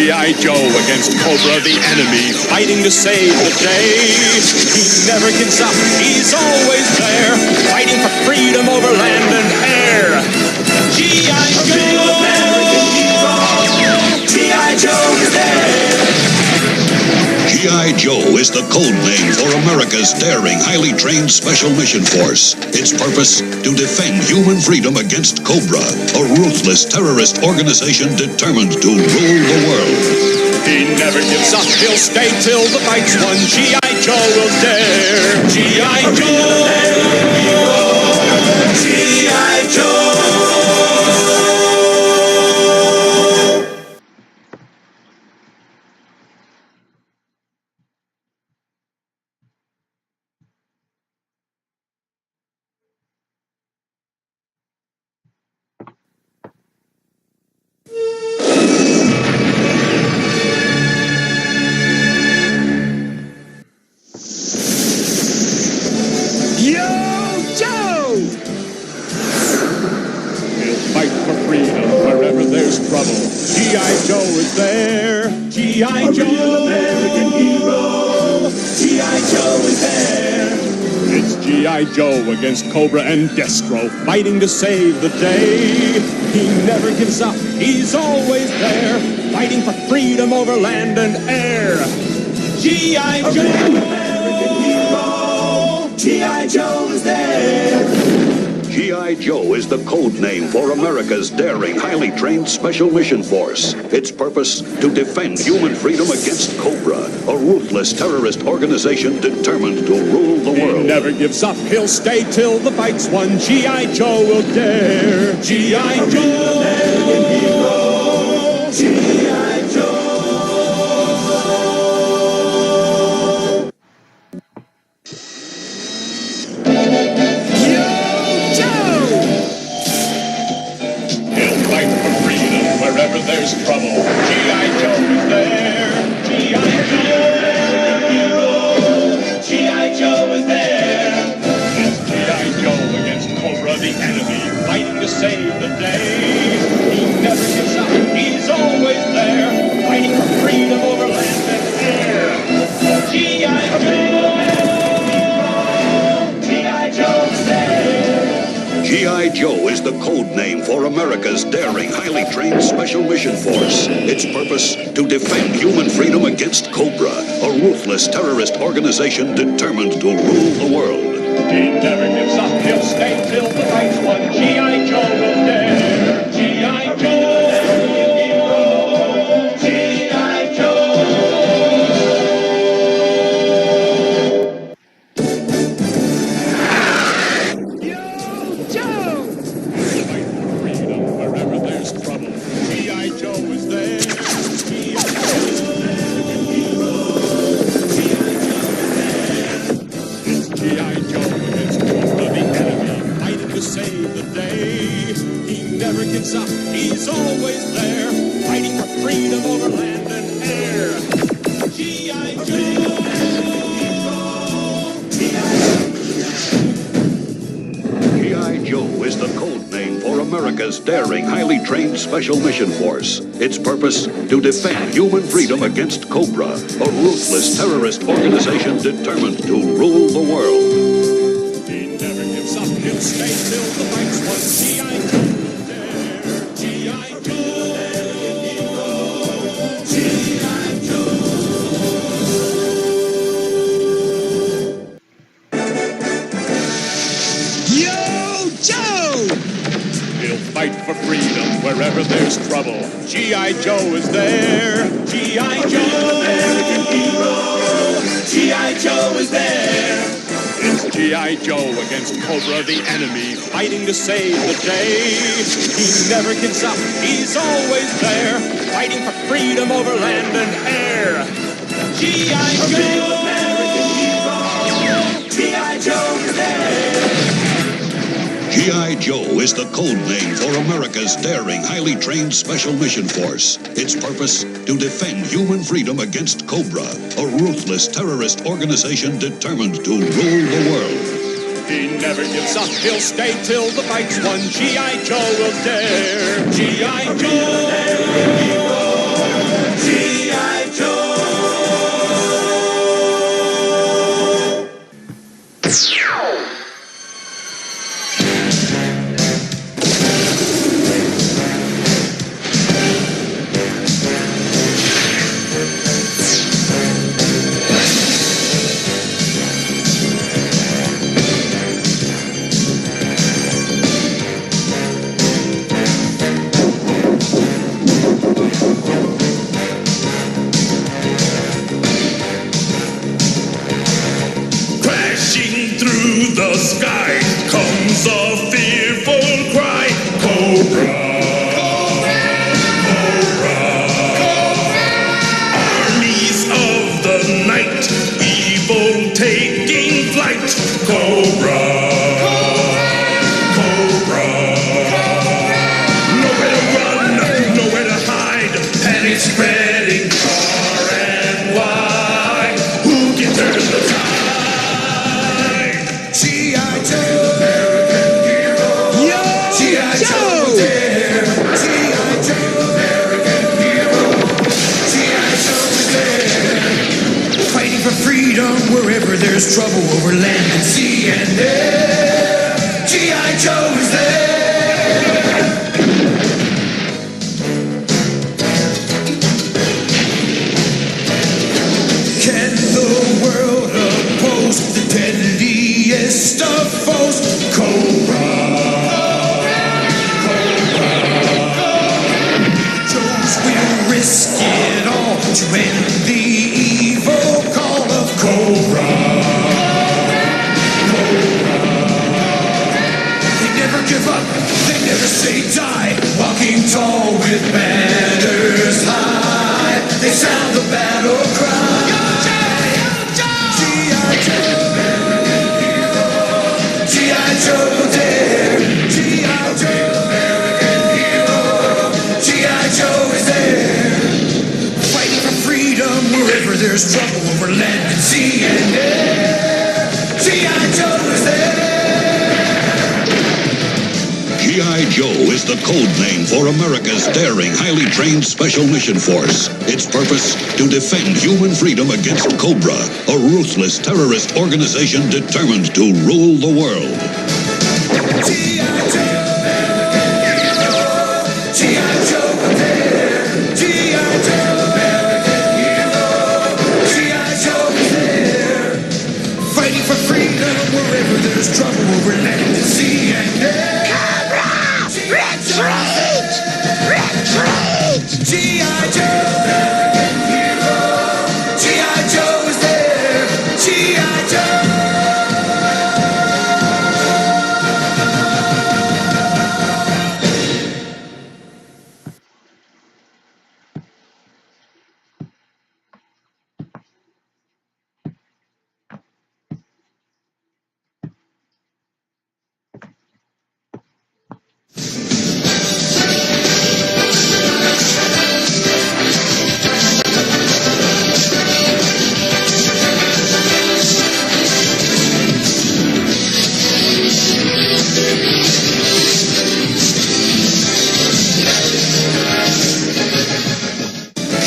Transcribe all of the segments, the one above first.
G.I. Joe against Cobra, the enemy, fighting to save the day. He never gives up, he's always there, fighting for freedom over land and air. G.I. Joe! American hero! G.I. Joe is there! G.I. Joe is the code name for America's daring, highly trained Special Mission Force. Its purpose, to defend human freedom against Cobra, a ruthless terrorist organization determined to rule the world. He never gives up, he'll stay till the fight's won. G.I. Joe will dare. G.I. Joe! G.I. Joe! G.I. Joe is there. G.I. Joe, American hero. G.I. Joe is there. It's G.I. Joe against Cobra and Destro, fighting to save the day. He never gives up, he's always there, fighting for freedom over land and air. G.I. Joe, American hero. G.I. Joe is there. G.I. Joe is the code name for America's daring, highly trained Special Mission Force. Its purpose, to defend human freedom against Cobra, a ruthless terrorist organization determined to rule the world. He never gives up, he'll stay till the fight's won. G.I. Joe will dare. G.I. Joe, American hero. G.I. Joe. Wherever there's trouble, G.I. Joe is there. G.I. Joe, American hero. G.I. Joe is there. It's G.I. Joe against Cobra, the enemy, fighting to save the day. He never gives up, he's always there, fighting for freedom over land and air. G.I. Joe, American hero. G.I. Joe is there. G.I. Joe is the code name for America's daring, highly trained Special Mission Force. Its purpose, to defend human freedom against Cobra, a ruthless terrorist organization determined to rule the world. He never gives up, he'll stay till the fight's won. G.I. Joe will dare. G.I. Joe, American hero. G.I. Joe. Up. He's always there, fighting for freedom over land and air. G.I. Joe, G.I. Joe is the code name for America's daring, highly trained Special Mission Force. Its purpose, to defend human freedom against Cobra, a ruthless terrorist organization determined to rule the world. He never gives up, he'll stay till the fight's won. G.I. Joe. Fight for freedom wherever there's trouble. G.I. Joe is there. G.I. Joe, American hero. G.I. Joe is there. It's G.I. Joe against Cobra, the enemy, fighting to save the day. He never gives up, he's always there, fighting for freedom over land and air. G.I. Joe, American hero. G.I. Joe is there. G.I. Joe is the code name for America's daring, highly trained Special Mission Force. Its purpose, to defend human freedom against Cobra, a ruthless terrorist organization determined to rule the world. He never gives up, he'll stay till the fight's won. G.I. Joe will dare. G.I. Joe, American hero. there's trouble over land and sea and air, G.I. Joe is there. Can the world oppose the deadliest of foes? Cobra. Joes will risk it all to end the evil call of Cobra. They never give up, they never say die. Walking tall with banners high, they sound the battle cry. G.I. Joe, American hero. G.I. Joe there. G.I. Joe, American hero. G.I. Joe is there. Fighting for freedom wherever there's trouble over land and sea and air. G.I. Joe is there. G.I. Joe is the code name for America's daring, highly trained Special Mission Force. Its purpose, to defend human freedom against Cobra, a ruthless terrorist organization determined to rule the world. G.I. Joe, American hero. G.I. Joe there. G.I. Joe, American hero. G.I. Joe is there. Fighting for freedom wherever there's trouble over land and sea and air. Retreat! Retreat! G.I. Joe, American hero. G.I. Joe is there. G.I. Joe.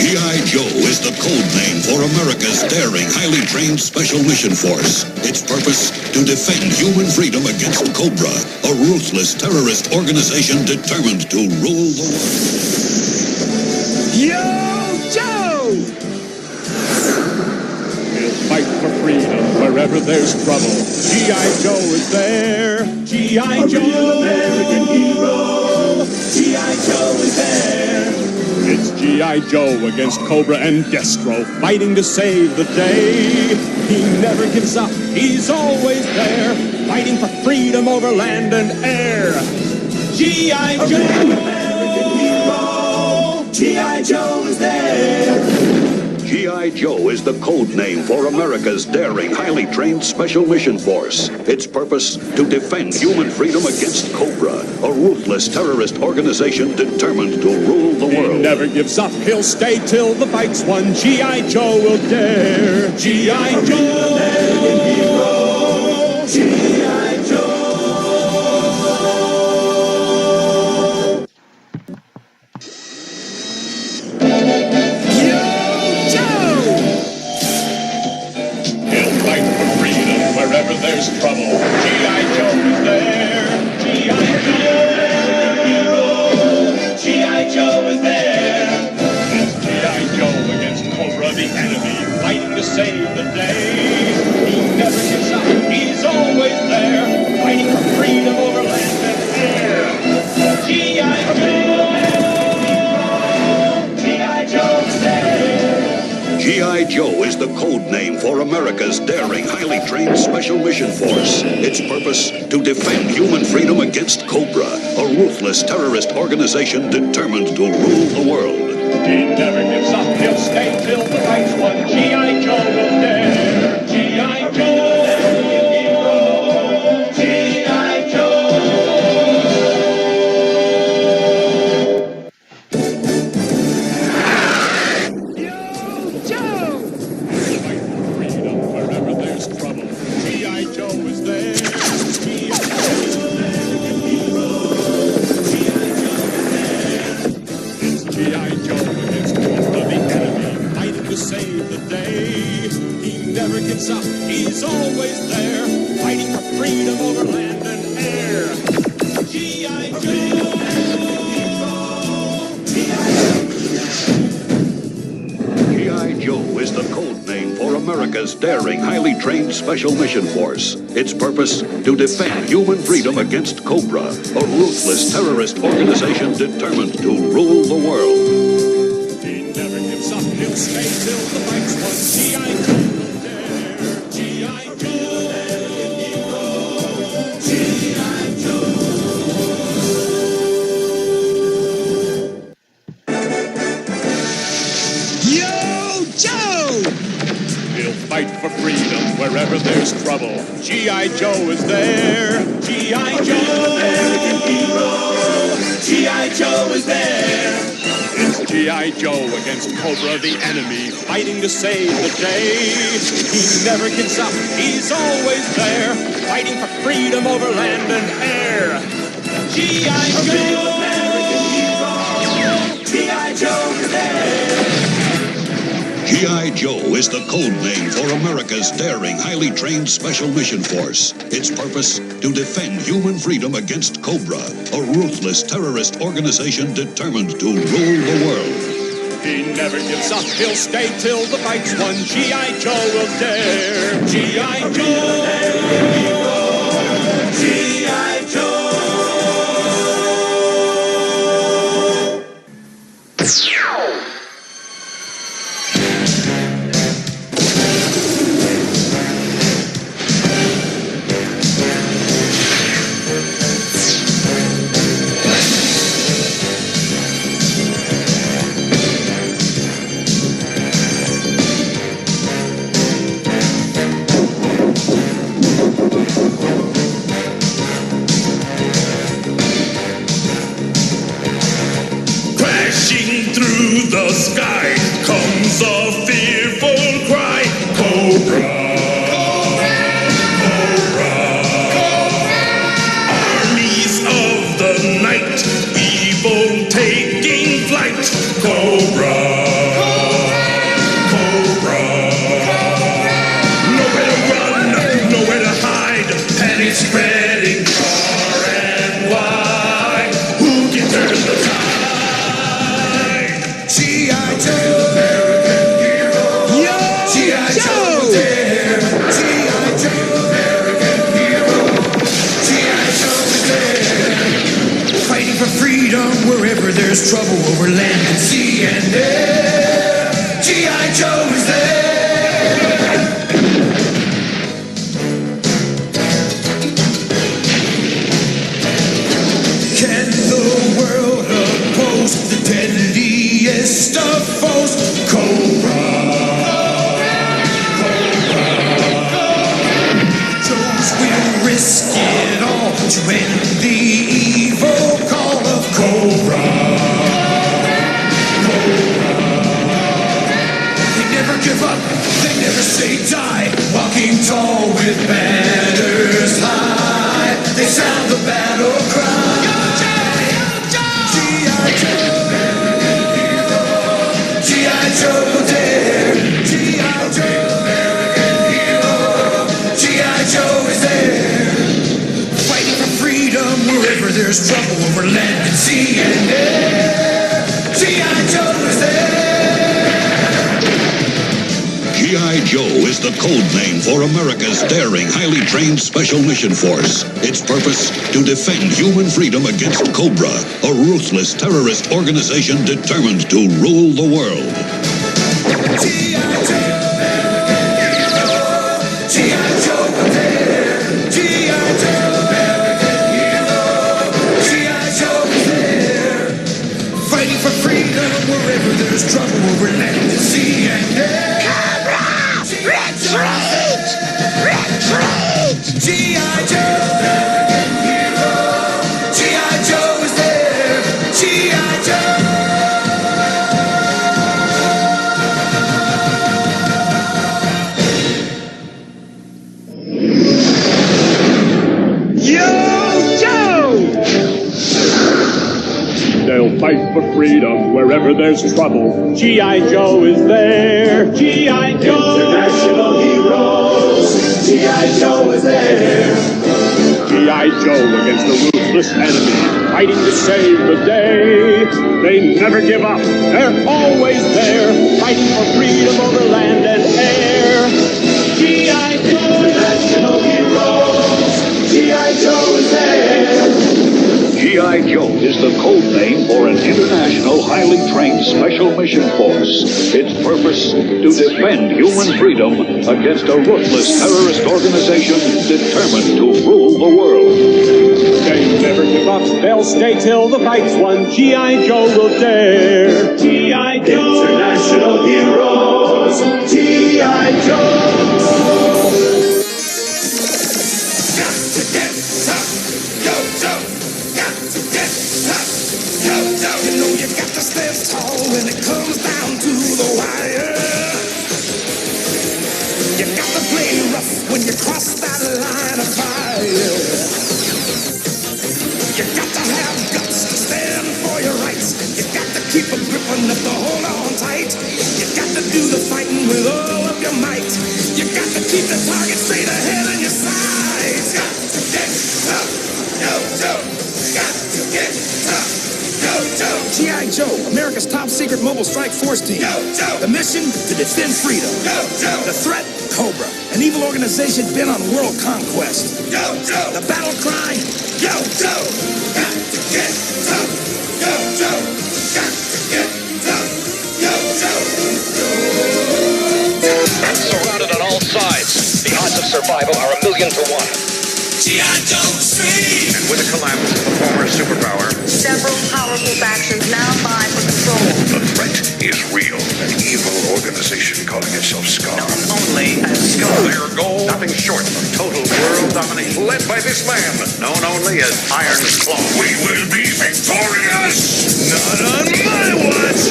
G.I. Joe is the code name for America's daring, highly trained Special Mission Force. Its purpose, to defend human freedom against Cobra, a ruthless terrorist organization determined to rule the world. Yo, Joe! He'll fight for freedom wherever there's trouble. G.I. Joe is there. G.I. Joe, American hero. G.I. Joe is there. It's G.I. Joe against Cobra and Destro, fighting to save the day. He never gives up, he's always there, fighting for freedom over land and air. G.I. Joe, American hero. G.I. Joe is there. G.I. Joe is the code name for America's daring, highly trained Special Mission Force. Its purpose, to defend human freedom against Cobra, a ruthless terrorist organization determined to rule the world. He never gives up, he'll stay till the fight's won. G.I. Joe will dare. G.I. Joe, American hero. G.I. Joe. Wherever there's trouble, G.I. Joe is there. G.I. Joe, American hero. G.I. Joe is there. It's G.I. Joe against Cobra, the enemy, fighting to save the day. He never gives up, he's always there, fighting for freedom over land and air. G.I. Joe, G.I. Joe is there. G.I. Joe is the code name for America's daring, highly trained Special Mission Force. Its purpose, to defend human freedom against Cobra, a ruthless terrorist organization determined to rule the world. He never gives up, he'll stay till the fight's won. G.I. Joe will dare. G.I. Joe, American hero. G.I. Joe. Yo, Joe! Fight for freedom wherever there's trouble. G.I. Joe is there. G.I. Joe, American hero. G.I. Joe is there. It's G.I. Joe against Cobra, the enemy, fighting to save the day. He never gives up. He's always there, fighting for freedom over land and air. G.I. Joe! G.I. Joe is the code name for America's daring, highly trained Special Mission Force. Its purpose, to defend human freedom against Cobra, a ruthless terrorist organization determined to rule the world. He never gives up, he'll stay till the fight's won. G.I. Joe will dare. G.I. Joe, American hero. G.I. Joe. Yo, Joe! He'll fight for freedom wherever there's trouble. G.I. Joe is there. G.I. Joe, American hero. G.I. Joe is there. It's G.I. Joe against Cobra, the enemy, fighting to save the day. He never gives up. He's always there, fighting for freedom over land and air. G.I. Joe, American hero. G.I. Joe is there. G.I. Joe is the code name for America's daring, highly trained Special Mission Force. Its purpose, to defend human freedom against Cobra, a ruthless terrorist organization determined to rule the world. He never gives up, he'll stay till the fight's won. G.I. Joe will dare. G.I. Joe, G.I. Joe. Through the sky comes a fearful cry. Cobra, Cobra, Cobra. Armies of the night, evil taking flight. Cobra, Cobra, Cobra. Nowhere to run, nowhere to hide. Panic spreading far and wide. Who can turn the tide? G.I. Joe, American hero. Yo, G.I. Joe Joe! was there. G.I. Joe, American hero. G.I. Joe is there. Fighting for freedom wherever there's trouble over land and sea and air. G.I. Joe is there. Can the world oppose the deadliest of foes? Cobra, Cobra, Cobra. Joes will risk it all to end the evil call of Cobra, Cobra. They never give up, they never say die. Walking tall with banners high, they sound the battle cry. G.I. Joe, American hero. G.I. Joe will dare. G.I. Joe, American hero. G.I. Joe is there, fighting for freedom wherever there's trouble over land and sea and air. G.I. Joe is there. G.I. Joe is the code name for America's daring, highly trained Special Mission Force. Its purpose, to defend human freedom against Cobra, a ruthless terrorist organization determined to rule the world. G.I. Joe, American hero. G.I. Joe will dare. G.I. Joe, American hero. G.I. Joe is there, fighting for freedom wherever there's trouble over land and sea and air. Retreat! Retreat! G.I. Joe, American hero. G.I. Joe is there. G.I. Joe. Yo, Joe! They'll fight for freedom wherever there's trouble. G.I. Joe is there. G.I. Joe, international hero. G.I. Joe is there. G.I. Joe against the ruthless enemy, fighting to save the day. They never give up, they're always there, fighting for freedom over land and air. G.I. Joe, national heroes. G.I. Joe is there. G.I. Joe is the code name for an international highly trained special mission force. Its purpose, to defend human freedom against a ruthless terrorist organization determined to rule the world. They never give up, they'll stay till the fight's won. G.I. Joe will dare. G.I. Joe, international heroes. G.I. Joe. Got to get tough, yo, Joe. Got to get tough, yo, Joe. You know you got to stand tall when it comes down to the wire. You got to play rough when you cross that line of fire. You got to have guts to stand for your rights. You got to keep a grip enough to hold on tight. You got to do the fighting with all of your might. You got to keep the target straight ahead in your sights. Got to get tough, yo, Joe. Got to get tough, yo, Joe. G.I. Joe, America's top secret mobile strike force team. Yo, Joe. The mission, to defend freedom. Yo, Joe. The threat, Cobra, an evil organization bent on world conquest. Yo, Joe. The battle cry, yo, Joe. Got to get tough, yo, Joe. Got to get tough, yo, Joe. Surrounded on all sides, the odds of survival are 1,000,000 to 1. G.I. Joe Street. And with the collapse of the former superpower, Several powerful factions now vie for control. The threat is real. An evil organization calling itself Scum. only as Skull. Their goal, nothing short of total world domination. Led by this man, known only as Iron Claw. We will be victorious! Not on my watch!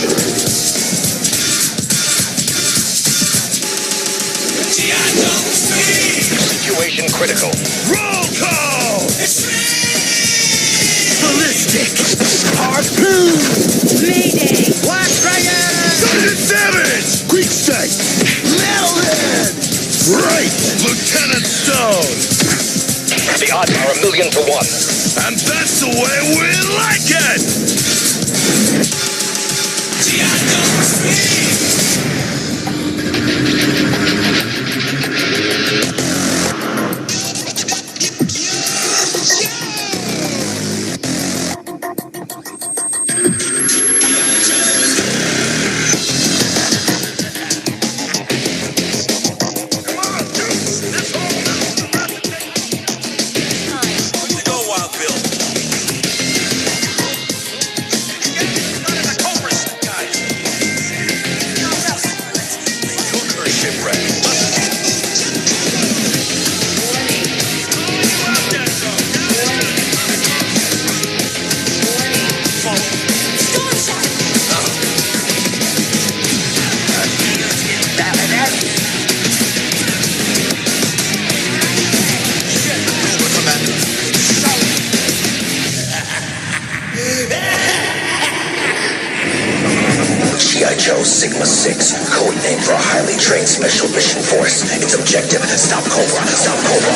G.I. Joe Street. Situation critical. Roll call! Ballistic. Harpoon. Mayday! Black Dragon! Sergeant Savage! Greek steak. Metalhead. Right. Lieutenant Stone! The odds are 1,000,000 to 1. And that's the way we like it! G.I. Joe Street. G.I. Joe Sigma 6, code name for a highly trained special mission force. Its objective, stop Cobra, stop Cobra.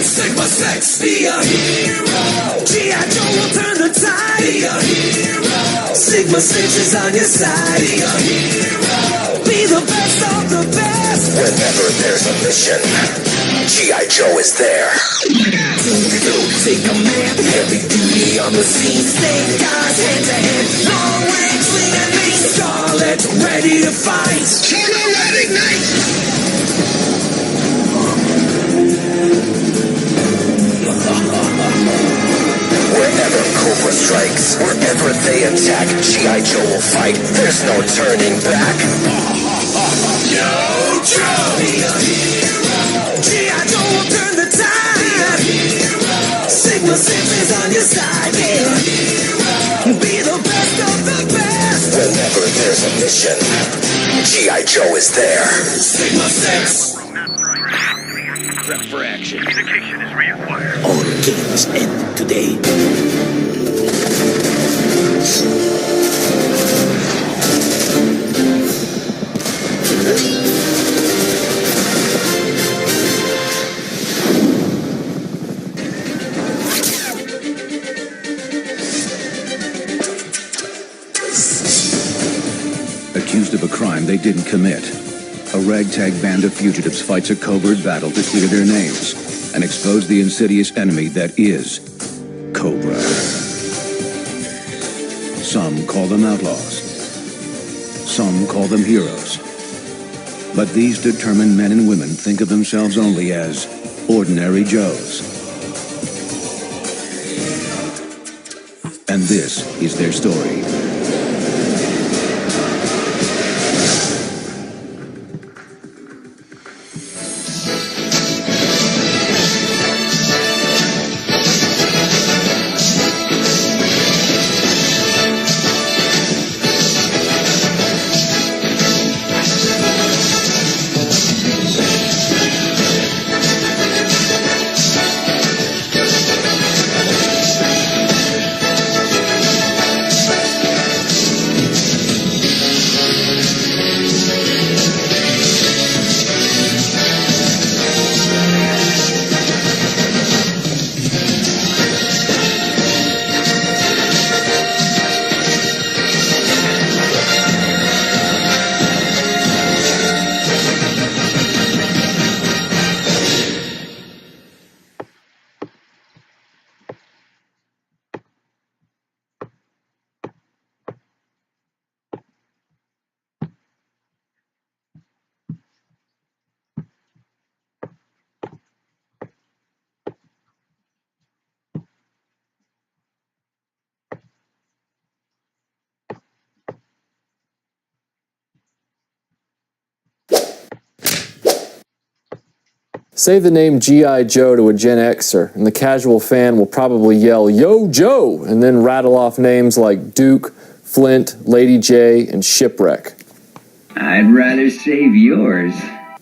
Sigma 6, be a hero. G.I. Joe will turn the tide. Be a hero. Sigma 6 is on your side. Be a hero. Be the best of the best. Whenever there's a mission, G.I. Joe is there. Sigma man, heavy duty on the scene. Snake eyes, hand to hand, long range, lean and mean. Scarlet, ready to fight. Turbo Red Ignite! Wherever Cobra strikes, wherever they attack, G.I. Joe will fight. There's no turning back. Yo, Joe! Be a hero. G.I. Joe will turn the tide. Be a hero. Sigma 6 is on your side. Be a hero. Be the best of the best. Whenever there's a mission, G.I. Joe is there. Sigma 6. Prep for action. Communication is reacquired. All killings end today. accused of a crime they didn't commit. A ragtag band of fugitives fights a covert battle to clear their names and expose the insidious enemy that is Cobra. Some call them outlaws. Some call them heroes. But these determined men and women think of themselves only as ordinary Joes. And this is their story. Say the name G.I. Joe to a Gen Xer, and the casual fan will probably yell, "Yo, Joe!" and then rattle off names like Duke, Flint, Lady J, and Shipwreck. I'd rather save yours.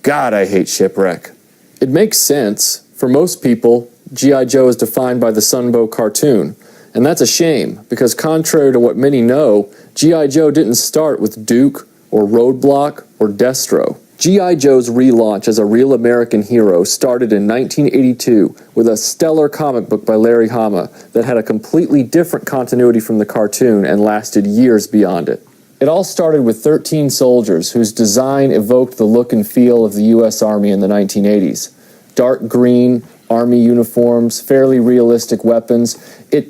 God, I hate Shipwreck. It makes sense. For most people, G.I. Joe is defined by the Sunbow cartoon. And that's a shame, because contrary to what many know, G.I. Joe didn't start with Duke, or Roadblock, or Destro. G.I. Joe's relaunch as a real American hero started in 1982 with a stellar comic book by Larry Hama that had a completely different continuity from the cartoon and lasted years beyond it. It all started with 13 soldiers whose design evoked the look and feel of the U.S. Army in the 1980s. Dark green, Army uniforms, fairly realistic weapons. It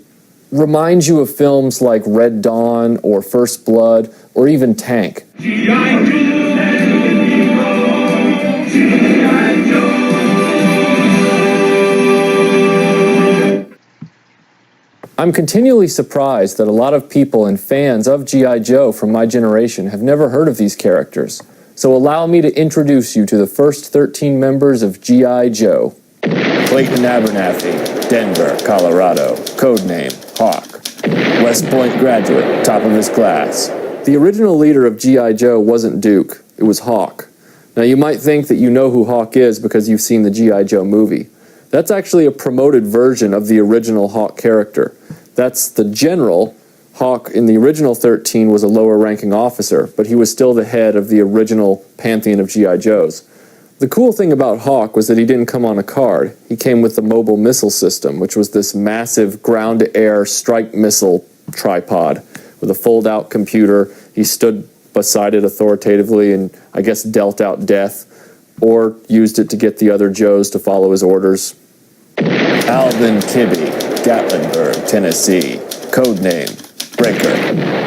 reminds you of films like Red Dawn or First Blood or even Tank. G.I. Joe! G.I. Joe! I'm continually surprised that a lot of people and fans of G.I. Joe from my generation have never heard of these characters. So allow me to introduce you to the first 13 members of G.I. Joe. Clayton Abernathy, Denver, Colorado, codename Hawk. West Point graduate, top of his class. The original leader of G.I. Joe wasn't Duke, it was Hawk. Now you might think that you know who Hawk is because you've seen the G.I. Joe movie. That's actually a promoted version of the original Hawk character. That's the general. Hawk in the original 13 was a lower ranking officer, but he was still the head of the original pantheon of G.I. Joes. The cool thing about Hawk was that he didn't come on a card. He came with the mobile missile system, which was this massive ground-to-air strike missile tripod with a fold-out computer. He stood beside it authoritatively and, I guess, dealt out death, or used it to get the other Joes to follow his orders. Alvin Kibbe, Gatlinburg, Tennessee, codename Breaker,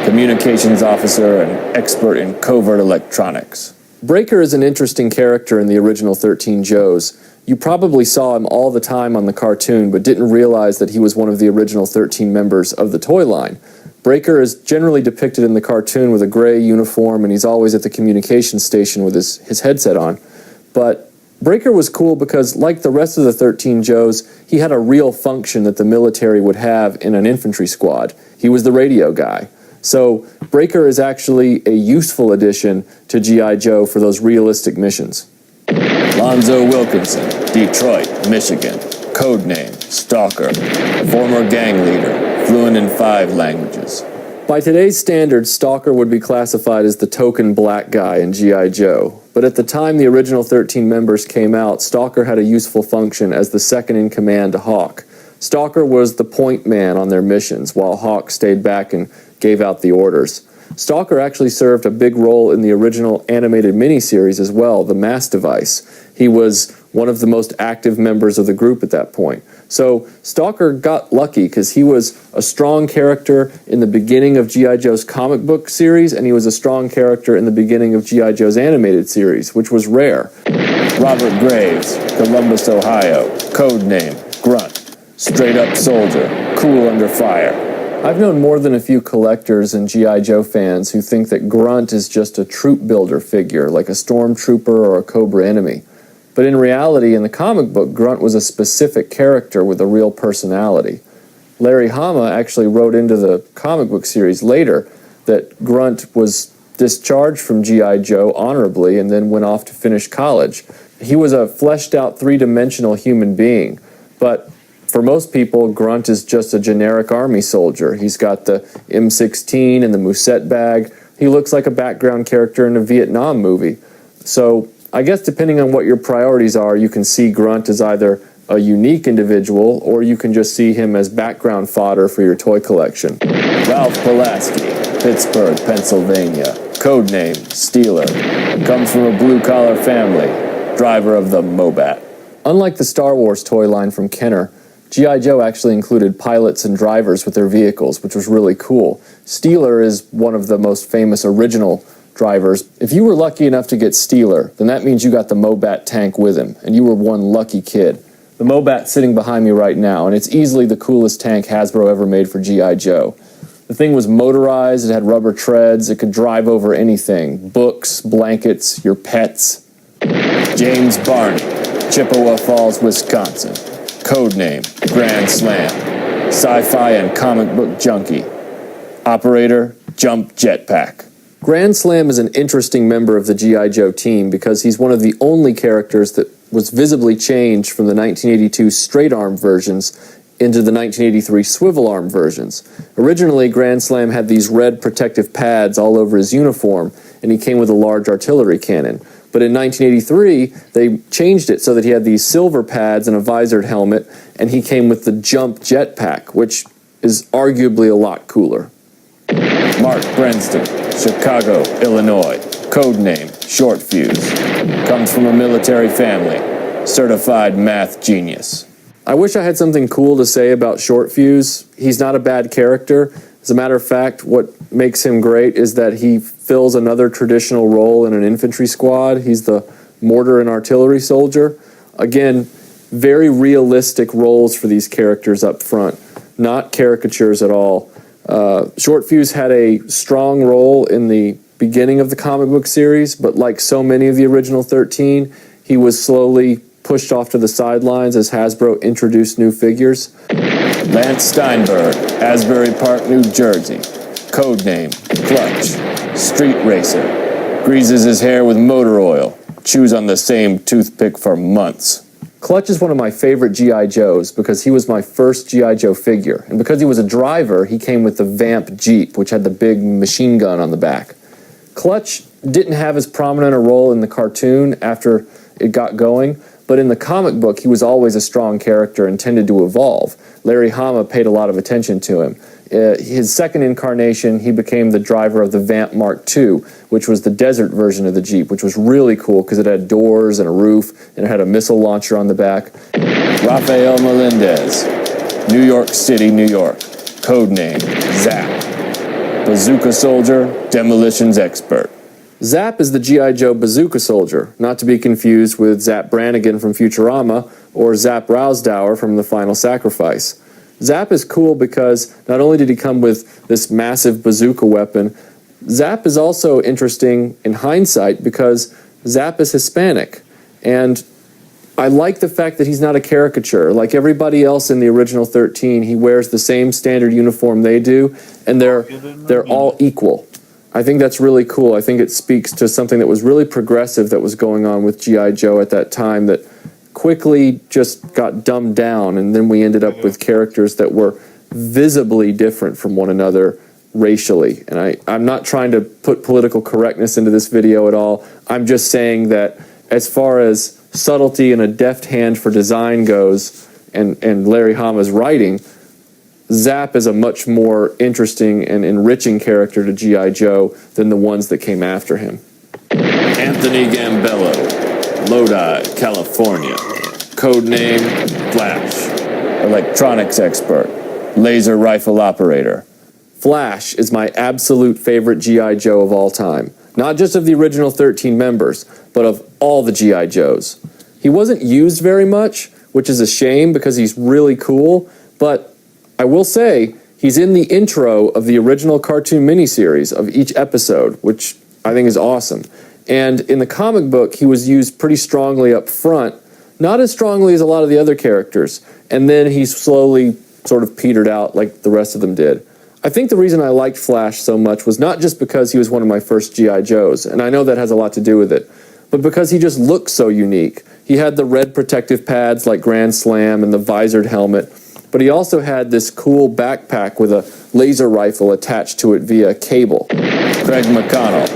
communications officer and expert in covert electronics. Breaker is an interesting character in the original 13 Joes. You probably saw him all the time on the cartoon, but didn't realize that he was one of the original 13 members of the toy line. Breaker is generally depicted in the cartoon with a gray uniform, and he's always at the communication station with his headset on. But Breaker was cool because, like the rest of the 13 Joes, he had a real function that the military would have in an infantry squad. He was the radio guy. So Breaker is actually a useful addition to G.I. Joe for those realistic missions. Lonzo Wilkinson, Detroit, Michigan, codename Stalker, former gang leader, fluent in 5 languages. By today's standards, Stalker would be classified as the token black guy in G.I. Joe. But at the time the original 13 members came out, Stalker had a useful function as the second-in-command to Hawk. Stalker was the point man on their missions, while Hawk stayed back and gave out the orders. Stalker actually served a big role in the original animated miniseries as well, The Mass Device. He was one of the most active members of the group at that point. So Stalker got lucky because he was a strong character in the beginning of G.I. Joe's comic book series, and he was a strong character in the beginning of G.I. Joe's animated series, which was rare. Robert Graves, Columbus, Ohio. Codename, Grunt. Straight up soldier, cool under fire. I've known more than a few collectors and G.I. Joe fans who think that Grunt is just a troop builder figure, like a stormtrooper or a Cobra enemy. But in reality, in the comic book, Grunt was a specific character with a real personality. Larry Hama actually wrote into the comic book series later that Grunt was discharged from G.I. Joe honorably and then went off to finish college. He was a fleshed-out three-dimensional human being, but for most people, Grunt is just a generic army soldier. He's got the M16 and the Musette bag. He looks like a background character in a Vietnam movie. So I guess depending on what your priorities are, you can see Grunt as either a unique individual or you can just see him as background fodder for your toy collection. Ralph Pulaski, Pittsburgh, Pennsylvania. Codename, Steeler. Comes from a blue-collar family. Driver of the Mobat. Unlike the Star Wars toy line from Kenner, G.I. Joe actually included pilots and drivers with their vehicles, which was really cool. Steeler is one of the most famous original drivers. If you were lucky enough to get Steeler, then that means you got the Mobat tank with him, and you were one lucky kid. The Mobat's sitting behind me right now, and it's easily the coolest tank Hasbro ever made for G.I. Joe. The thing was motorized, it had rubber treads, it could drive over anything. Books, blankets, your pets. James Barney, Chippewa Falls, Wisconsin. Codename, Grand Slam. Sci-fi and comic book junkie. Operator, Jump Jetpack. Grand Slam is an interesting member of the G.I. Joe team because he's one of the only characters that was visibly changed from the 1982 straight-arm versions into the 1983 swivel-arm versions. Originally, Grand Slam had these red protective pads all over his uniform, and he came with a large artillery cannon. But in 1983, they changed it so that he had these silver pads and a visored helmet, and he came with the Jump Jetpack, which is arguably a lot cooler. Mark Brenston, Chicago, Illinois. Codename, Short Fuse. Comes from a military family. Certified math genius. I wish I had something cool to say about Short Fuse. He's not a bad character. As a matter of fact, what makes him great is that he fills another traditional role in an infantry squad. He's the mortar and artillery soldier. Again, very realistic roles for these characters up front, not caricatures at all. Short Fuse had a strong role in the beginning of the comic book series, but like so many of the original 13, he was slowly pushed off to the sidelines as Hasbro introduced new figures. Lance Steinberg, Asbury Park, New Jersey. Codename, Clutch. Street racer. Greases his hair with motor oil. Chews on the same toothpick for months. Clutch is one of my favorite G.I. Joes because he was my first G.I. Joe figure. And because he was a driver, he came with the Vamp Jeep, which had the big machine gun on the back. Clutch didn't have as prominent a role in the cartoon after it got going, but in the comic book, he was always a strong character and tended to evolve. Larry Hama paid a lot of attention to him. His second incarnation, he became the driver of the Vamp Mark II, which was the desert version of the Jeep, which was really cool because it had doors and a roof, and it had a missile launcher on the back. Rafael Melendez, New York City, New York. Codename, Zap. Bazooka soldier, demolitions expert. Zap is the G.I. Joe bazooka soldier, not to be confused with Zap Brannigan from Futurama or Zap Rousdower from The Final Sacrifice. Zap is cool because not only did he come with this massive bazooka weapon, Zap is also interesting in hindsight because Zap is Hispanic. And I like the fact that he's not a caricature. Like everybody else in the original 13, he wears the same standard uniform they do, and they're all equal. I think that's really cool. I think it speaks to something that was really progressive that was going on with G.I. Joe at that time that quickly just got dumbed down, and then we ended up with characters that were visibly different from one another racially. And I'm not trying to put political correctness into this video at all. I'm just saying that as far as subtlety and a deft hand for design goes, and Larry Hama's writing, Zap is a much more interesting and enriching character to G.I. Joe than the ones that came after him. Anthony Gambello, Lodi, California. Codename Flash. Electronics expert. Laser rifle operator. Flash is my absolute favorite G.I. Joe of all time. Not just of the original 13 members, but of all the G.I. Joes. He wasn't used very much, which is a shame because he's really cool, but I will say he's in the intro of the original cartoon miniseries of each episode, which I think is awesome. And in the comic book, he was used pretty strongly up front, not as strongly as a lot of the other characters, and then he slowly sort of petered out like the rest of them did. I think the reason I liked Flash so much was not just because he was one of my first G.I. Joes, and I know that has a lot to do with it, but because he just looked so unique. He had the red protective pads like Grand Slam and the visored helmet, but he also had this cool backpack with a laser rifle attached to it via cable. Craig McConnell,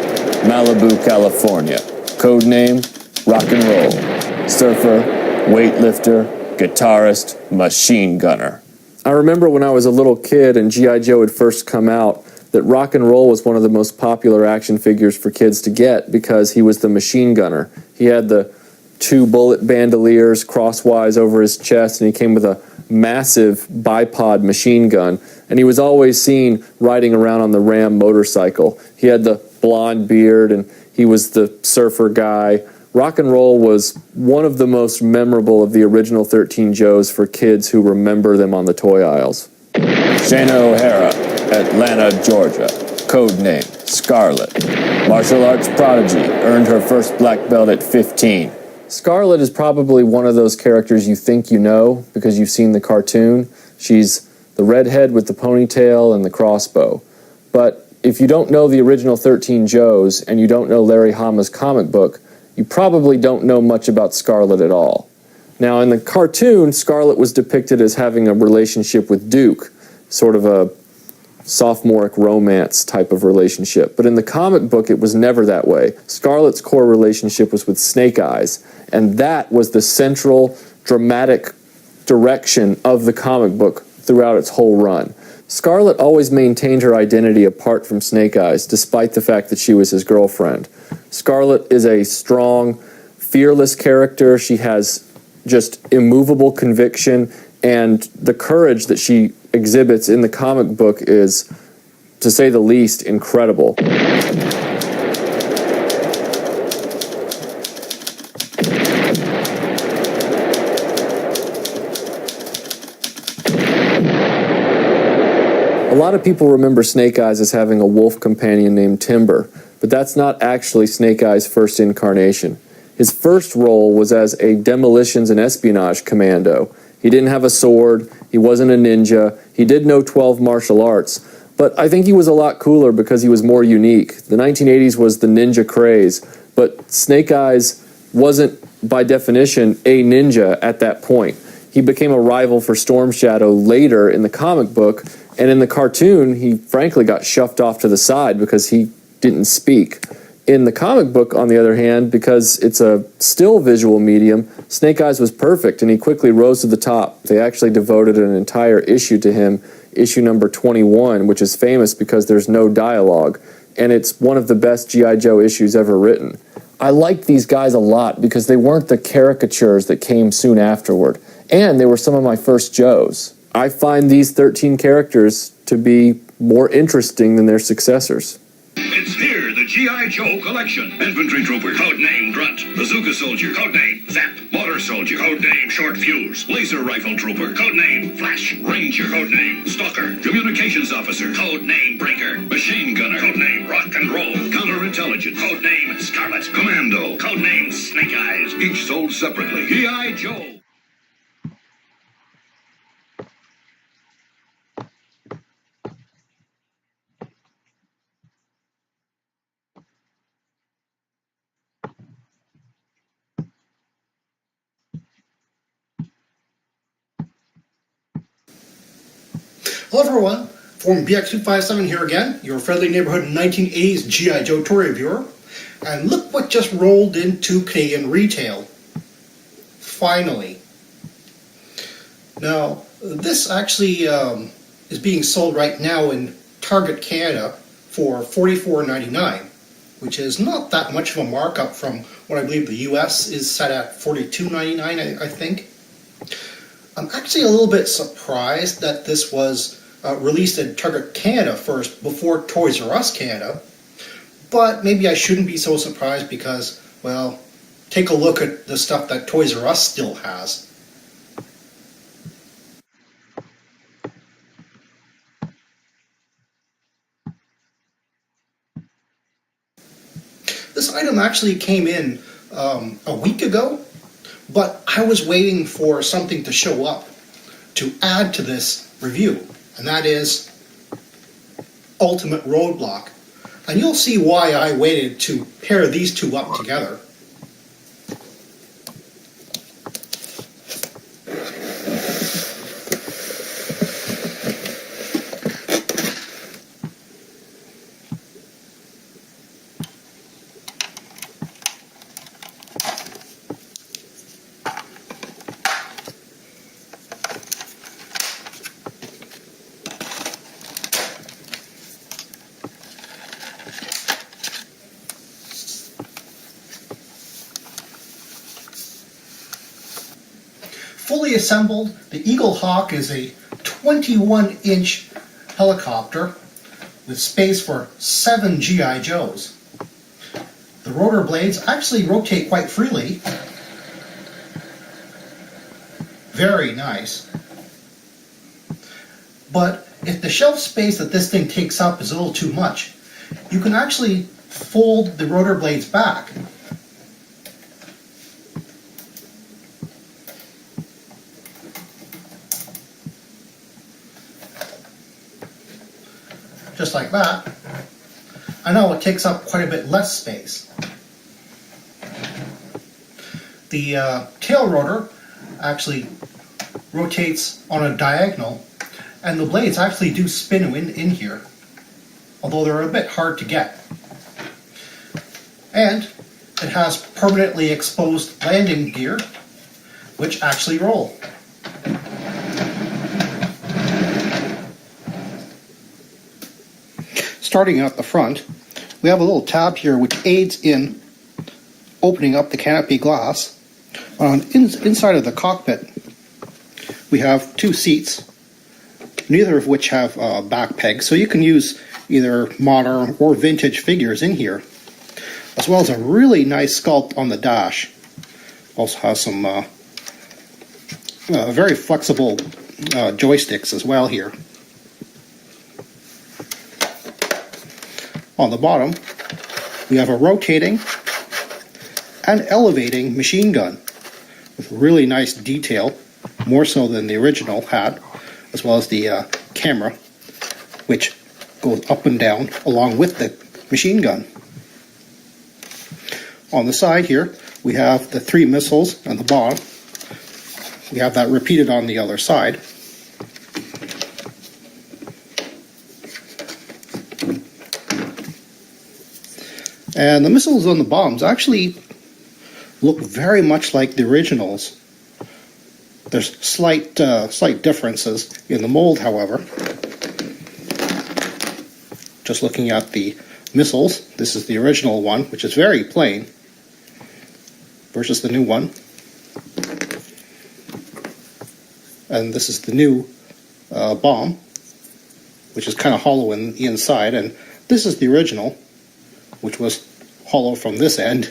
Malibu, California. Codename Rock and Roll. Surfer, weightlifter, guitarist, machine gunner. I remember when I was a little kid and G.I. Joe had first come out that Rock and Roll was one of the most popular action figures for kids to get because he was the machine gunner. He had the 2 bullet bandoliers crosswise over his chest, and he came with a massive bipod machine gun, and he was always seen riding around on the Ram motorcycle. He had the blonde beard, and he was the surfer guy. Rock and Roll was one of the most memorable of the original 13 Joes for kids who remember them on the toy aisles. Shayna O'Hara, Atlanta, Georgia. Codename Scarlet. Martial arts prodigy, earned her first black belt at 15. Scarlet is probably one of those characters you think you know because you've seen the cartoon. She's the redhead with the ponytail and the crossbow. But if you don't know the original 13 Joes and you don't know Larry Hama's comic book, you probably don't know much about Scarlet at all. Now, in the cartoon, Scarlet was depicted as having a relationship with Duke, sort of a sophomoric romance type of relationship. But in the comic book, it was never that way. Scarlet's core relationship was with Snake Eyes, and that was the central dramatic direction of the comic book throughout its whole run. Scarlet always maintained her identity apart from Snake Eyes, despite the fact that she was his girlfriend. Scarlet is a strong, fearless character. She has just immovable conviction, and the courage that she exhibits in the comic book is, to say the least, incredible. A lot of people remember Snake Eyes as having a wolf companion named Timber, but that's not actually Snake Eyes' first incarnation. His first role was as a demolitions and espionage commando. He didn't have a sword, he wasn't a ninja, he did know 12 martial arts, but I think he was a lot cooler because he was more unique. The 1980s was the ninja craze, but Snake Eyes wasn't, by definition, a ninja at that point. He became a rival for Storm Shadow later in the comic book, and in the cartoon, he frankly got shoved off to the side because he didn't speak. In the comic book, on the other hand, because it's a still visual medium, Snake Eyes was perfect, and he quickly rose to the top. They actually devoted an entire issue to him, issue number 21, which is famous because there's no dialogue, and it's one of the best G.I. Joe issues ever written. I liked these guys a lot because they weren't the caricatures that came soon afterward, and they were some of my first Joes. I find these 13 characters to be more interesting than their successors. It's here, the G.I. Joe collection. Infantry Trooper, codename Grunt. Bazooka Soldier, codename Zap. Motor Soldier, codename Short Fuse. Laser Rifle Trooper, codename Flash. Ranger, codename Stalker. Communications Officer, codename Breaker. Machine Gunner, codename Rock and Roll. Counterintelligence, codename Scarlet. Commando, codename Snake Eyes. Each sold separately. G.I. Joe. Hello everyone, Form BX257 here again, your friendly neighborhood 1980s G.I. Joe toy reviewer. And look what just rolled into Canadian retail. Finally. Now, this actually is being sold right now in Target Canada for $44.99, which is not that much of a markup from what I believe the US is set at $42.99, I think. I'm actually a little bit surprised that this was released in Target Canada first before Toys R Us Canada, but maybe I shouldn't be so surprised because, well, take a look at the stuff that Toys R Us still has. This item actually came in a week ago, but I was waiting for something to show up to add to this review, and that is Ultimate Roadblock. And you'll see why I waited to pair these two up together. Fully assembled, the Eagle Hawk is a 21-inch helicopter with space for 7 G.I. Joes. The rotor blades actually rotate quite freely. Very nice. But if the shelf space that this thing takes up is a little too much, you can actually fold the rotor blades back. Just like that. I know it takes up quite a bit less space. The tail rotor actually rotates on a diagonal, and the blades actually do spin in here, although they're a bit hard to get. And it has permanently exposed landing gear, which actually roll. Starting at the front, we have a little tab here which aids in opening up the canopy glass. Inside of the cockpit, we have 2 seats, neither of which have back pegs, so you can use either modern or vintage figures in here, as well as a really nice sculpt on the dash. Also has some very flexible joysticks as well here. On the bottom, we have a rotating and elevating machine gun with really nice detail, more so than the original had, as well as the camera, which goes up and down along with the machine gun. On the side here, we have the 3 missiles on the bottom. We have that repeated on the other side. And the missiles on the bombs actually look very much like the originals. There's slight differences in the mold, however. Just looking at the missiles, this is the original one, which is very plain, versus the new one. And this is the new bomb, which is kind of hollow in the inside, and this is the original, which was hollow from this end.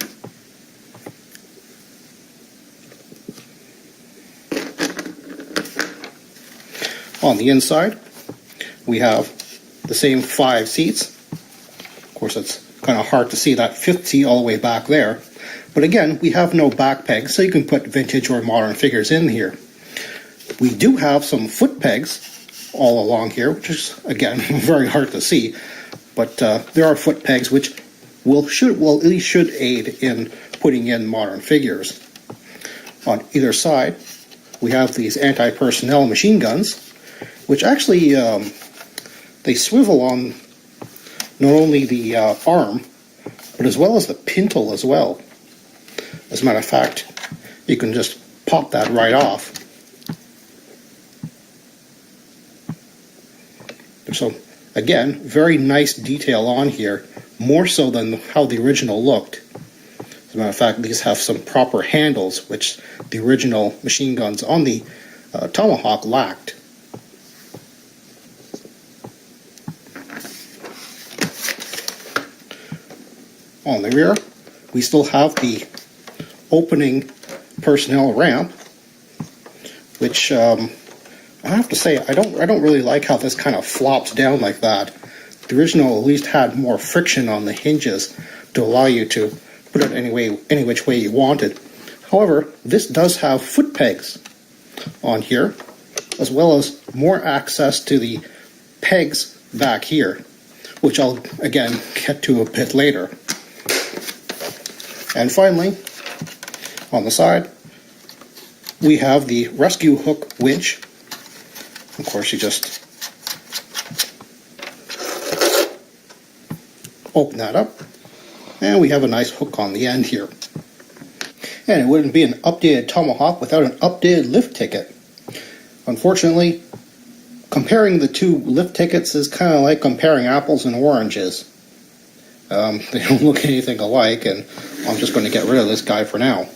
On the inside, we have the same 5 seats. Of course, it's kind of hard to see that 5th seat all the way back there. But again, we have no back pegs, so you can put vintage or modern figures in here. We do have some foot pegs all along here, which is, again, very hard to see. But there are foot pegs which at least should aid in putting in modern figures. On either side, we have these anti-personnel machine guns, which actually they swivel on not only the arm, but as well as the pintle as well. As a matter of fact, you can just pop that right off. So again, very nice detail on here, more so than how the original looked. As a matter of fact, these have some proper handles, which the original machine guns on the Tomahawk lacked. On the rear, we still have the opening personnel ramp, which I have to say, I don't really like how this kind of flops down like that. The original at least had more friction on the hinges to allow you to put it any which way you wanted. However, this does have foot pegs on here, as well as more access to the pegs back here, which I'll again get to a bit later. And finally, on the side, we have the rescue hook winch. Of course, you just open that up, and we have a nice hook on the end here. And it wouldn't be an updated Tomahawk without an updated lift ticket. Unfortunately, comparing the two lift tickets is kind of like comparing apples and oranges. They don't look anything alike, and I'm just going to get rid of this guy for now.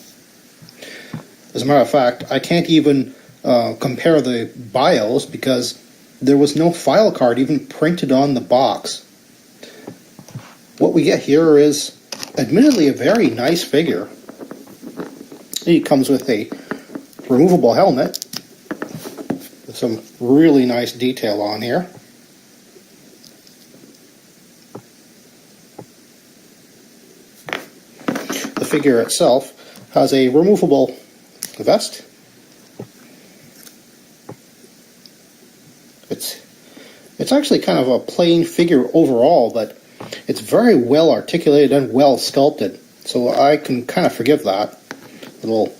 As a matter of fact, I can't even compare the BIOS because there was no file card even printed on the box. What we get here is admittedly a very nice figure. It comes with a removable helmet with some really nice detail on here. The figure itself has a removable vest. It's actually kind of a plain figure overall, but it's very well articulated and well sculpted, so I can kind of forgive that. Little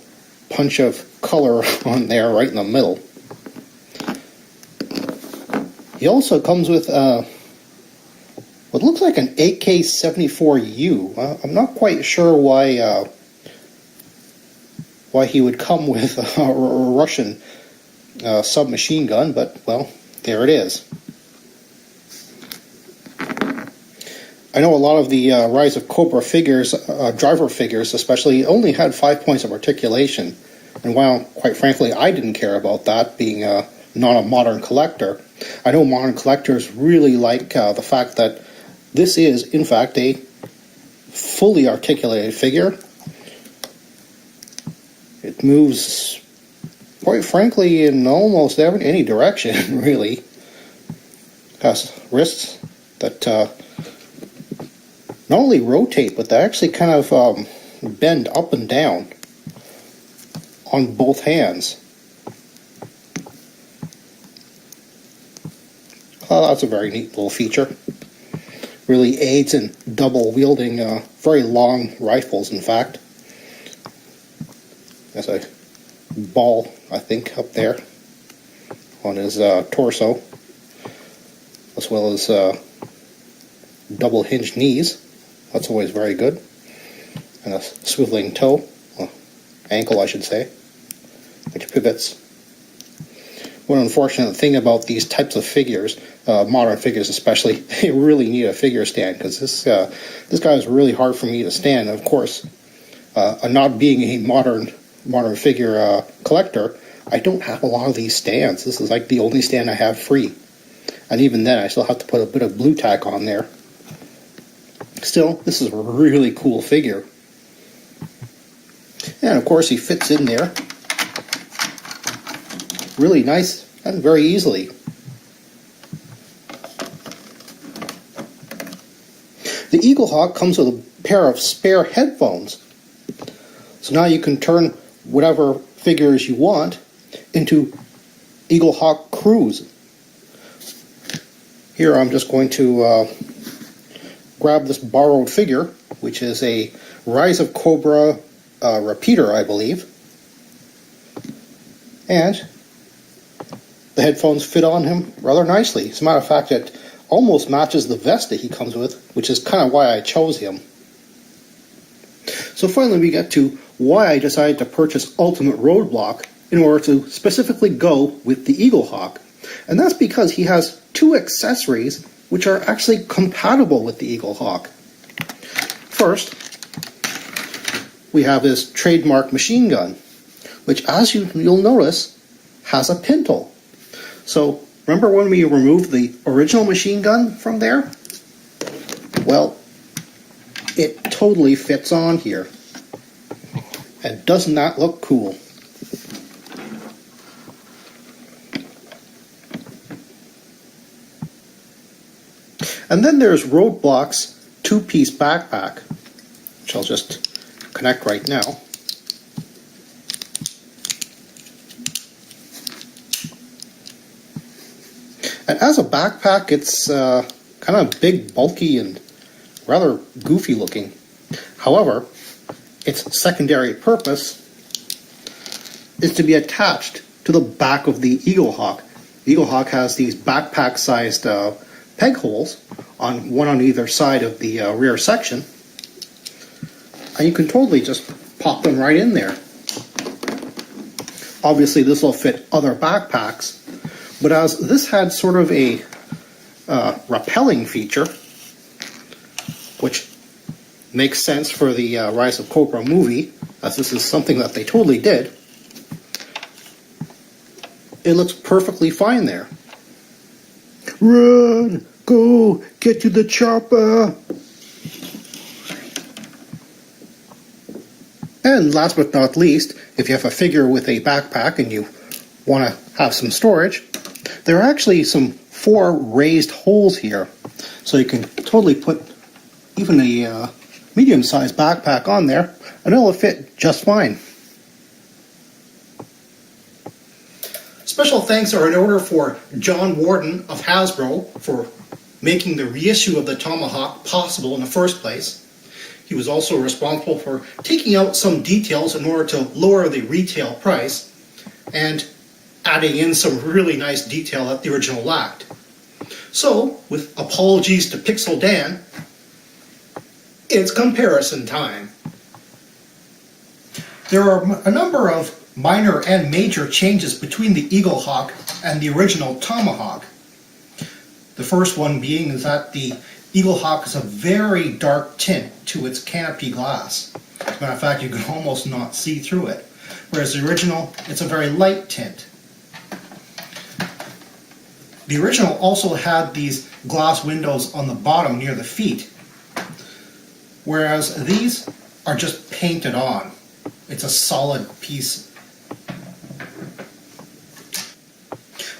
punch of color on there right in the middle. He also comes with what looks like an AK-74U. I'm not quite sure why he would come with a Russian submachine gun, but, well, there it is. I know a lot of the Rise of Cobra figures, driver figures especially, only had 5 points of articulation. And while, quite frankly, I didn't care about that, being not a modern collector, I know modern collectors really like the fact that this is, in fact, a fully articulated figure. It moves, quite frankly, in almost any direction, really. It has wrists that not only rotate, but they actually kind of bend up and down on both hands. Oh, that's a very neat little feature. Really aids in double wielding very long rifles, in fact. There's a ball, I think, up there on his torso, as well as double hinged knees. That's always very good. And a swiveling toe, ankle I should say, which pivots. One unfortunate thing about these types of figures, modern figures especially, they really need a figure stand, because this guy is really hard for me to stand. And of course, not being a modern figure collector, I don't have a lot of these stands. This is like the only stand I have free. And even then, I still have to put a bit of blue tack on there. Still, this is a really cool figure. And of course, he fits in there really nice and very easily. The Eagle Hawk comes with a pair of spare headphones. So now you can turn whatever figures you want into Eagle Hawk Cruise. Here I'm just going to grab this borrowed figure, which is a Rise of Cobra repeater, I believe. And the headphones fit on him rather nicely. As a matter of fact, it almost matches the vest that he comes with, which is kind of why I chose him. So finally we get to why I decided to purchase Ultimate Roadblock in order to specifically go with the Eagle Hawk. And that's because he has two accessories which are actually compatible with the Eagle Hawk. First, we have his trademark machine gun, which, as you'll notice, has a pintle. So, remember when we removed the original machine gun from there? Well, it totally fits on here. And doesn't that look cool? And then there's Roadblock's two-piece backpack, which I'll just connect right now. And as a backpack, it's kind of big, bulky, and rather goofy looking. However, its secondary purpose is to be attached to the back of the Eagle Hawk. The Eagle Hawk has these backpack-sized peg holes, one on either side of the rear section, and you can totally just pop them right in there. Obviously, this will fit other backpacks, but as this had sort of a rappelling feature, which makes sense for the Rise of Cobra movie, as this is something that they totally did, it looks perfectly fine there. Run! Go! Get to the chopper! And last but not least, if you have a figure with a backpack and you want to have some storage, there are actually some 4 raised holes here. So you can totally put even a medium-sized backpack on there, and it'll fit just fine. Special thanks are in order for John Warden of Hasbro for making the reissue of the Tomahawk possible in the first place. He was also responsible for taking out some details in order to lower the retail price and adding in some really nice detail that the original lacked. So, with apologies to Pixel Dan, it's comparison time. There are a number of minor and major changes between the Eagle Hawk and the original Tomahawk. The first one being is that the Eagle Hawk is a very dark tint to its canopy glass. As a matter of fact, you can almost not see through it. Whereas the original, it's a very light tint. The original also had these glass windows on the bottom near the feet, whereas these are just painted on. It's a solid piece.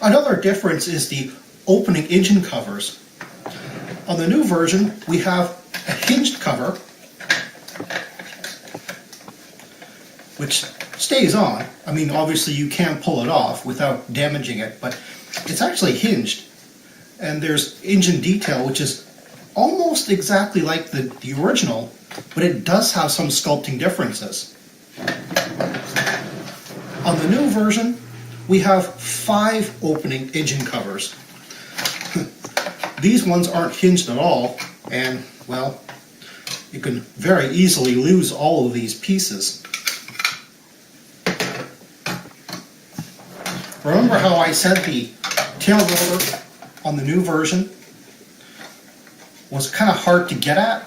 Another difference is the opening engine covers. On the new version, we have a hinged cover, which stays on. I mean, obviously you can pull it off without damaging it, but it's actually hinged. And there's engine detail, which is almost exactly like the original, but it does have some sculpting differences. On the new version, we have 5 opening engine covers. These ones aren't hinged at all, and, well, you can very easily lose all of these pieces. Remember how I said the tail roller on the new version was kind of hard to get at,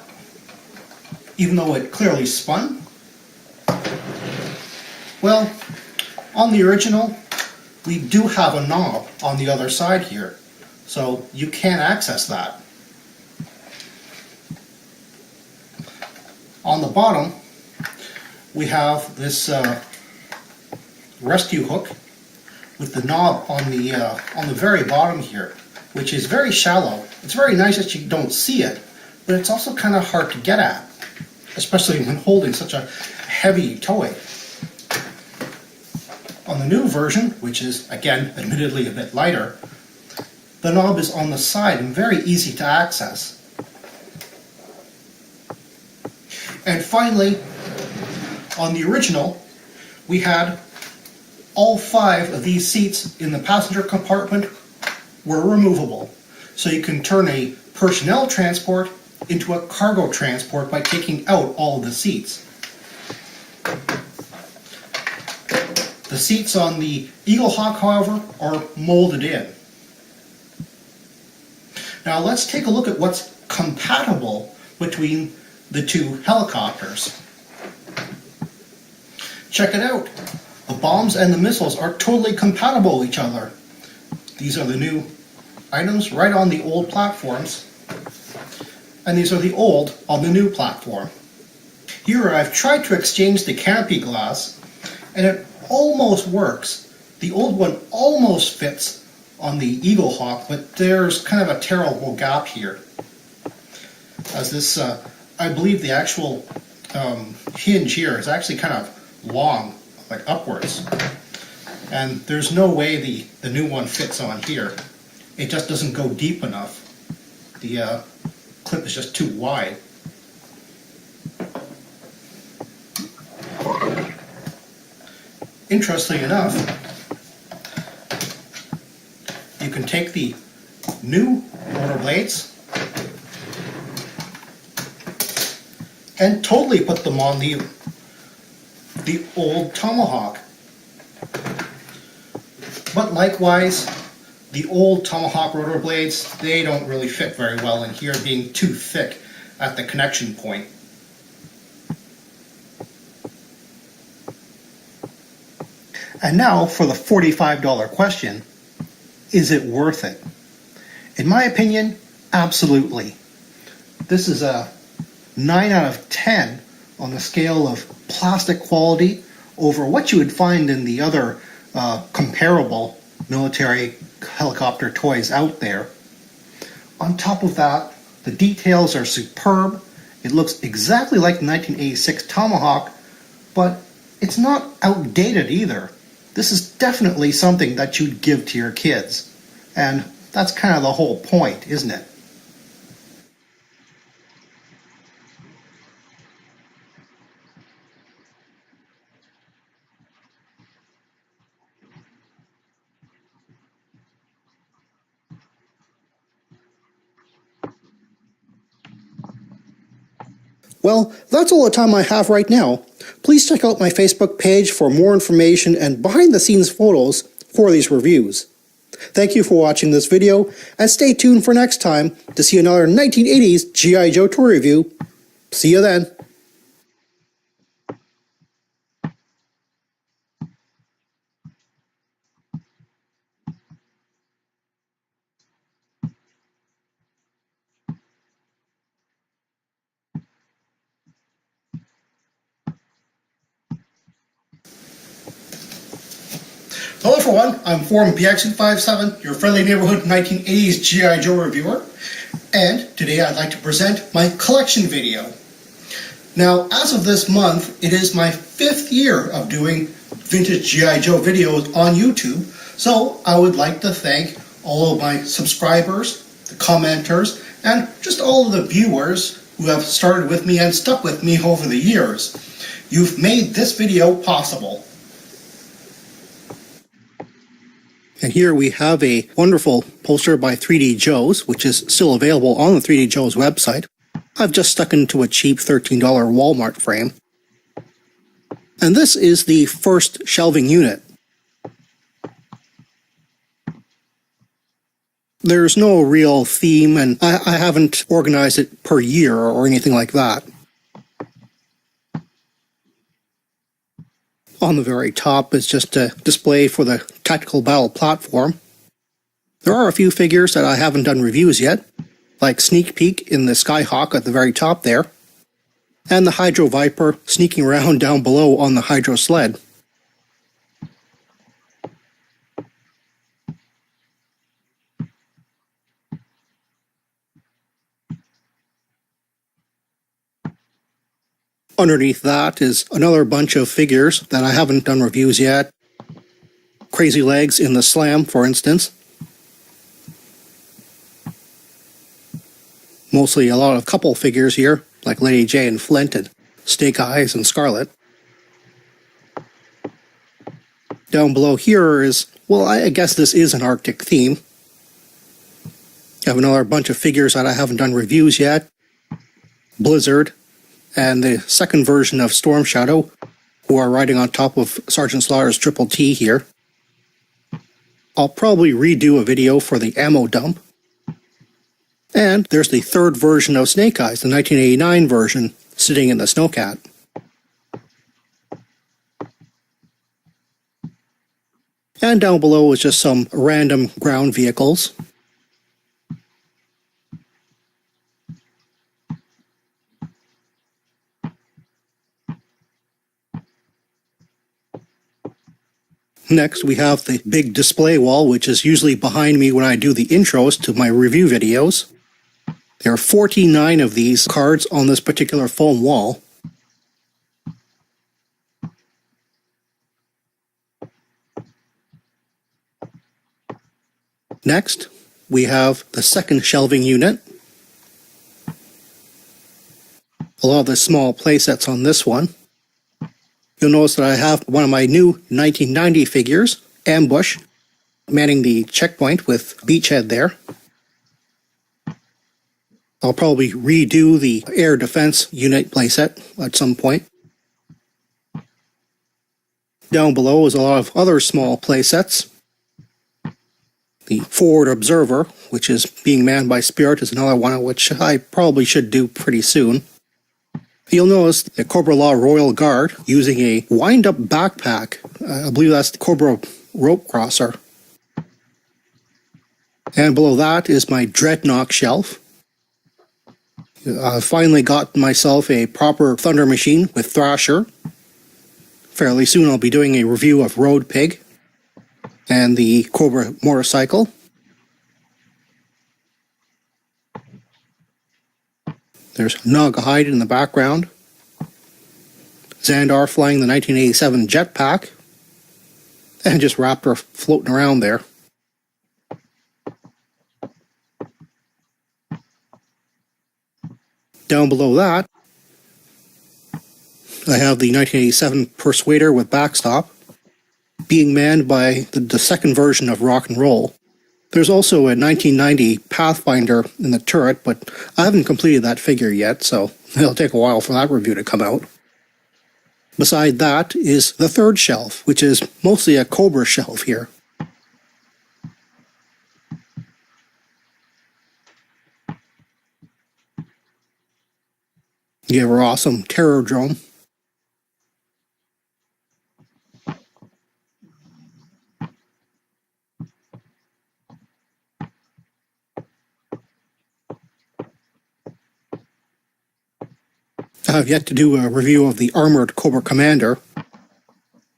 even though it clearly spun? Well, on the original, we do have a knob on the other side here, so you can access that. On the bottom, we have this rescue hook with the knob on the very bottom here, which is very shallow. It's very nice that you don't see it, but it's also kind of hard to get at, especially when holding such a heavy toy. On the new version, which is, again, admittedly a bit lighter, the knob is on the side and very easy to access. And finally, on the original, we had all 5 of these seats in the passenger compartment were removable. So you can turn a personnel transport into a cargo transport by taking out all of the seats. The seats on the Eagle Hawk, however, are molded in. Now let's take a look at what's compatible between the two helicopters. Check it out. The bombs and the missiles are totally compatible with each other. These are the new items right on the old platforms, and these are the old on the new platform. Here I've tried to exchange the canopy glass, and it almost works. The old one almost fits on the Eagle Hawk, but there's kind of a terrible gap here. As this, I believe the actual hinge here is actually kind of long, like upwards. And there's no way the new one fits on here. It just doesn't go deep enough. The clip is just too wide. Interestingly enough, you can take the new rotor blades and totally put them on the old Tomahawk. But likewise, the old Tomahawk rotor blades, they don't really fit very well in here, being too thick at the connection point. And now for the $45 question, is it worth it? In my opinion, absolutely. This is a 9 out of 10 on the scale of plastic quality over what you would find in the other comparable military helicopter toys out there. On top of that, the details are superb. It looks exactly like the 1986 Tomahawk, but it's not outdated either. This is definitely something that you'd give to your kids. And that's kind of the whole point, isn't it? Well, that's all the time I have right now. Please check out my Facebook page for more information and behind-the-scenes photos for these reviews. Thank you for watching this video, and stay tuned for next time to see another 1980s G.I. Joe toy review. See you then. Hello everyone, I'm Foreman PX257, your friendly neighborhood 1980s G.I. Joe reviewer, and today I'd like to present my collection video. Now, as of this month, it is my 5th year of doing vintage G.I. Joe videos on YouTube, so I would like to thank all of my subscribers, the commenters, and just all of the viewers who have started with me and stuck with me over the years. You've made this video possible. And here we have a wonderful poster by 3D Joe's, which is still available on the 3D Joe's website. I've just stuck into a cheap $13 Walmart frame. And this is the first shelving unit. There's no real theme, and I haven't organized it per year or anything like that. On the very top is just a display for the Tactical Battle platform. There are a few figures that I haven't done reviews yet, like Sneak Peek in the Skyhawk at the very top there, and the Hydro Viper sneaking around down below on the Hydro Sled. Underneath that is another bunch of figures that I haven't done reviews yet. Crazy Legs in the Slam, for instance. Mostly a lot of couple figures here, like Lady J and Flint and Snake Eyes and Scarlet. Down below here is, well, I guess this is an Arctic theme. I have another bunch of figures that I haven't done reviews yet. Blizzard, and the second version of Storm Shadow, who are riding on top of Sergeant Slaughter's Triple T here. I'll probably redo a video for the ammo dump. And there's the third version of Snake Eyes, the 1989 version, sitting in the Snowcat. And down below is just some random ground vehicles. Next, we have the big display wall, which is usually behind me when I do the intros to my review videos. There are 49 of these cards on this particular foam wall. Next, we have the second shelving unit. A lot of the small playsets on this one. You'll notice that I have one of my new 1990 figures, Ambush, manning the checkpoint with Beachhead there. I'll probably redo the air defense unit playset at some point. Down below is a lot of other small playsets. The Forward Observer, which is being manned by Spirit, is another one which I probably should do pretty soon. You'll notice the Cobra Law Royal Guard using a wind-up backpack. I believe that's the Cobra Rope Crosser. And below that is my Dreadnought shelf. I finally got myself a proper Thunder Machine with Thrasher. Fairly soon I'll be doing a review of Road Pig and the Cobra motorcycle. There's Naugahyde in the background. Xandar flying the 1987 jetpack. And just Raptor floating around there. Down below that, I have the 1987 Persuader with backstop, being manned by the second version of Rock and Roll. There's also a 1990 Pathfinder in the turret, but I haven't completed that figure yet, so it'll take a while for that review to come out. Beside that is the third shelf, which is mostly a Cobra shelf here. You have our awesome Terror Drone. I have yet to do a review of the Armored Cobra Commander,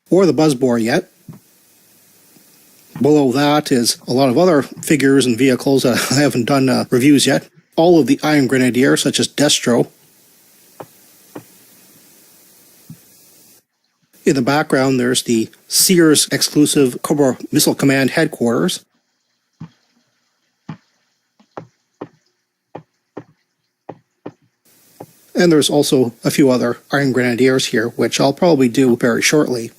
or the Buzzbore yet. Below that is a lot of other figures and vehicles that I haven't done reviews yet. All of the Iron Grenadier, such as Destro. In the background, there's the Sears exclusive Cobra Missile Command headquarters. And there's also a few other Iron Grenadiers here, which I'll probably do very shortly.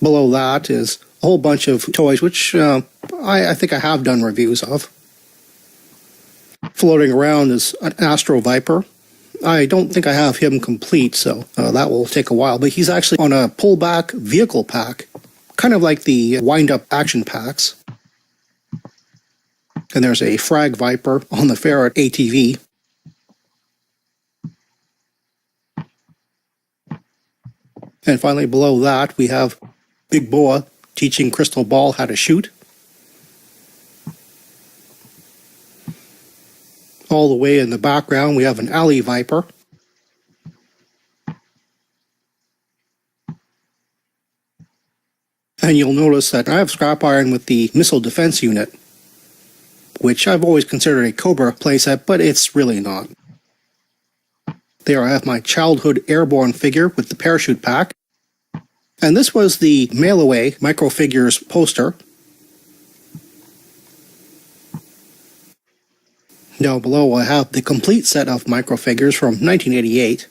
Below that is a whole bunch of toys, which I think I have done reviews of. Floating around is an Astro Viper. I don't think I have him complete, so that will take a while. But he's actually on a pullback vehicle pack, kind of like the wind-up action packs. And there's a Frag Viper on the Ferret ATV. And finally, below that, we have Big Boa teaching Crystal Ball how to shoot. All the way in the background, we have an Alley Viper. And you'll notice that I have scrap iron with the Missile Defense Unit, which I've always considered a Cobra playset, but it's really not. There I have my childhood airborne figure with the parachute pack. And this was the mail-away Microfigures poster. Down below I have the complete set of Microfigures from 1988.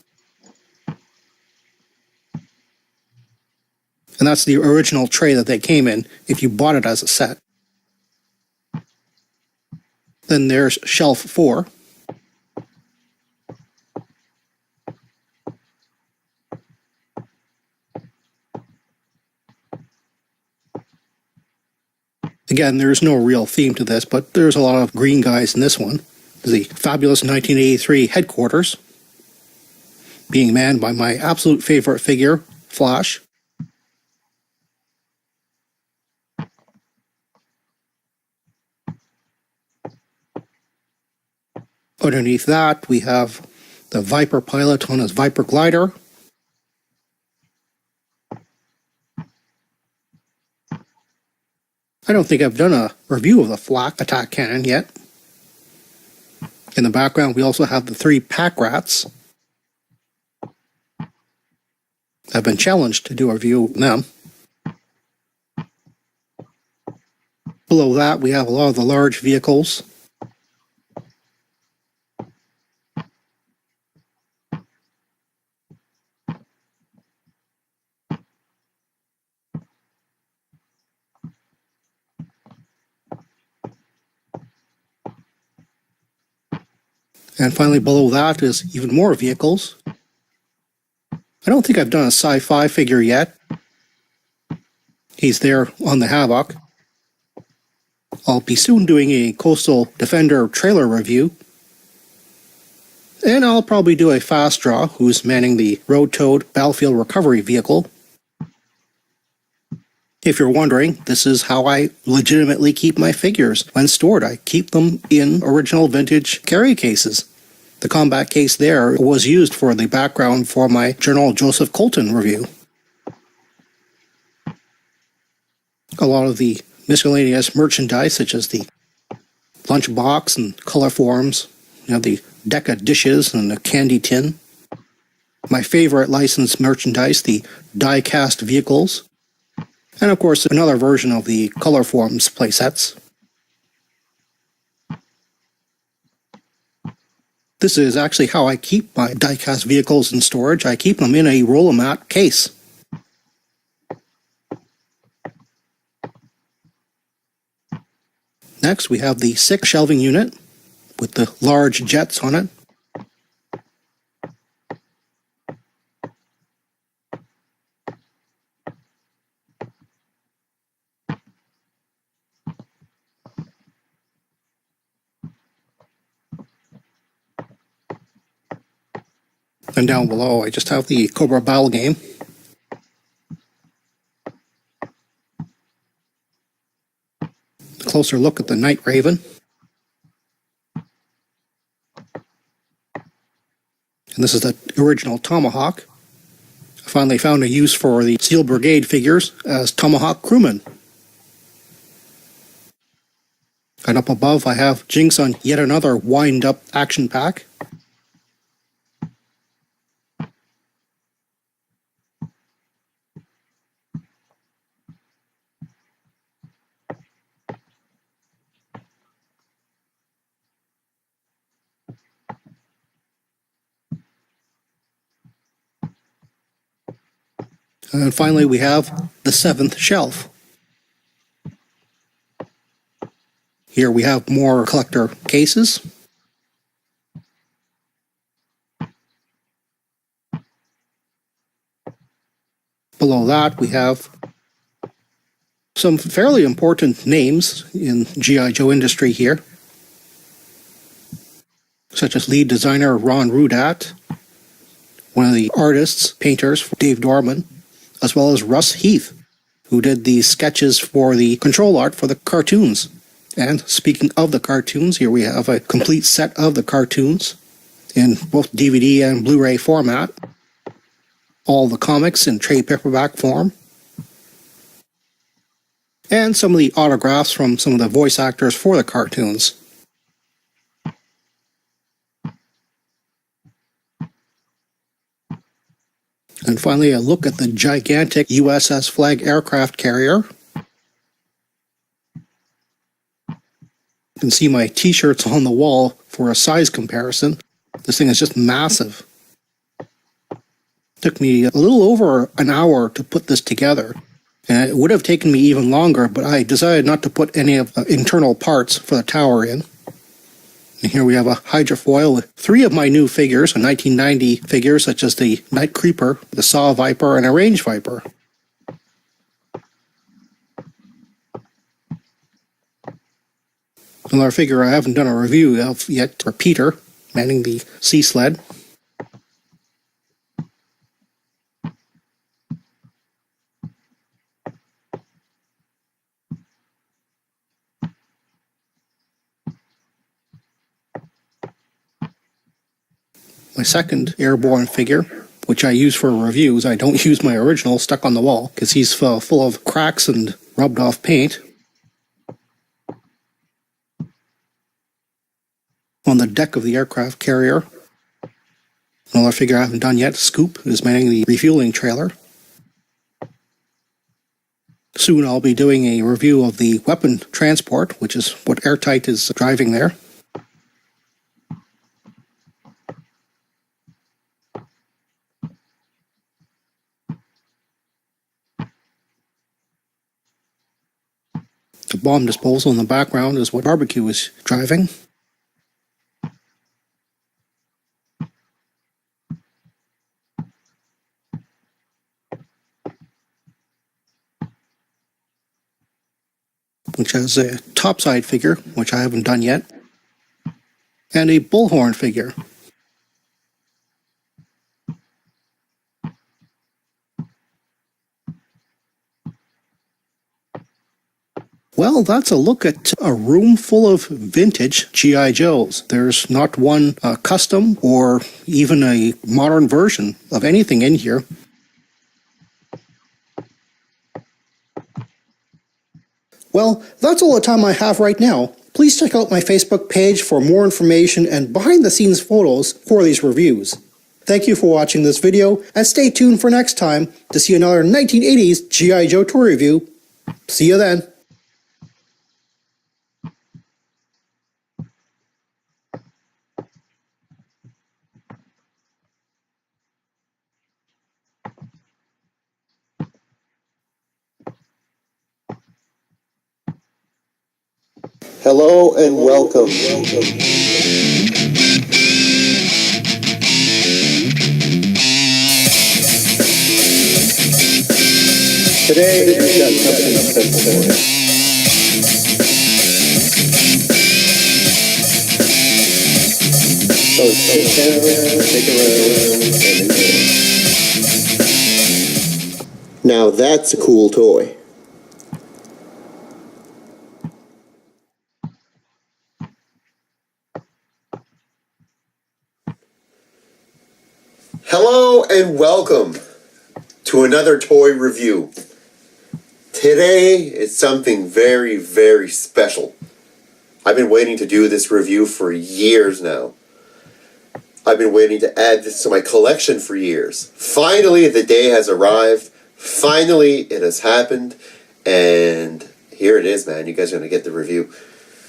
And that's the original tray that they came in if you bought it as a set. Then there's shelf 4. Again, there's no real theme to this, but there's a lot of green guys in this one. The fabulous 1983 headquarters, being manned by my absolute favorite figure, Flash. Underneath that, we have the Viper pilot on his Viper glider. I don't think I've done a review of the flak attack cannon yet. In the background, we also have the 3 pack rats. I've been challenged to do a review of them. Below that, we have a lot of the large vehicles. And finally, below that is even more vehicles. I don't think I've done a sci-fi figure yet. He's there on the Havoc. I'll be soon doing a Coastal Defender trailer review. And I'll probably do a fast draw who's manning the Road Towed Battlefield Recovery Vehicle. If you're wondering, this is how I legitimately keep my figures when stored. I keep them in original vintage carry cases. The combat case there was used for the background for my General Joseph Colton review. A lot of the miscellaneous merchandise, such as the lunchbox and color forms, the deck of dishes and the candy tin. My favorite licensed merchandise, the die-cast vehicles. And of course, another version of the color forms playsets. This is actually how I keep my die-cast vehicles in storage. I keep them in a Roll-O-Mat case. Next, we have the 6 shelving unit with the large jets on it. And down below, I just have the Cobra Battle Game. A closer look at the Night Raven. And this is the original Tomahawk. I finally found a use for the Steel Brigade figures as Tomahawk crewmen. And up above, I have Jinx on yet another wind-up action pack. And finally, we have the 7th shelf. Here we have more collector cases. Below that, we have some fairly important names in G.I. Joe industry here, such as lead designer Ron Rudat, one of the artists, painters, Dave Dorman, as well as Russ Heath, who did the sketches for the control art for the cartoons. And speaking of the cartoons, here we have a complete set of the cartoons in both DVD and Blu-ray format. All the comics in trade paperback form. And some of the autographs from some of the voice actors for the cartoons. And finally, a look at the gigantic USS Flag aircraft carrier. You can see my t-shirts on the wall for a size comparison. This thing is just massive. It took me a little over an hour to put this together. And it would have taken me even longer, but I decided not to put any of the internal parts for the tower in. And here we have a hydrofoil with 3 of my new figures, a 1990 figure such as the Night Creeper, the Saw Viper, and a Range Viper. Another figure I haven't done a review of yet, for Peter, manning the sea sled. My second airborne figure, which I use for reviews. I don't use my original stuck on the wall because he's full of cracks and rubbed off paint. On the deck of the aircraft carrier. Another figure I haven't done yet, Scoop, is manning the refueling trailer. Soon I'll be doing a review of the weapon transport, which is what Airtight is driving there. The bomb disposal in the background is what Barbecue is driving. Which has a topside figure, which I haven't done yet, and a bullhorn figure. Well, that's a look at a room full of vintage G.I. Joes. There's not one custom or even a modern version of anything in here. Well, that's all the time I have right now. Please check out my Facebook page for more information and behind-the-scenes photos for these reviews. Thank you for watching this video, and stay tuned for next time to see another 1980s G.I. Joe toy review. See you then. Hello and welcome. Today we've got something special for you. So sit down, take a round, and enjoy. Now that's a cool toy. Hello and welcome to another toy review. Today is something very, very special. I've been waiting to do this review for years now. I've been waiting to add this to my collection for years. Finally, the day has arrived. Finally, it has happened. And here it is, man. You guys are going to get the review.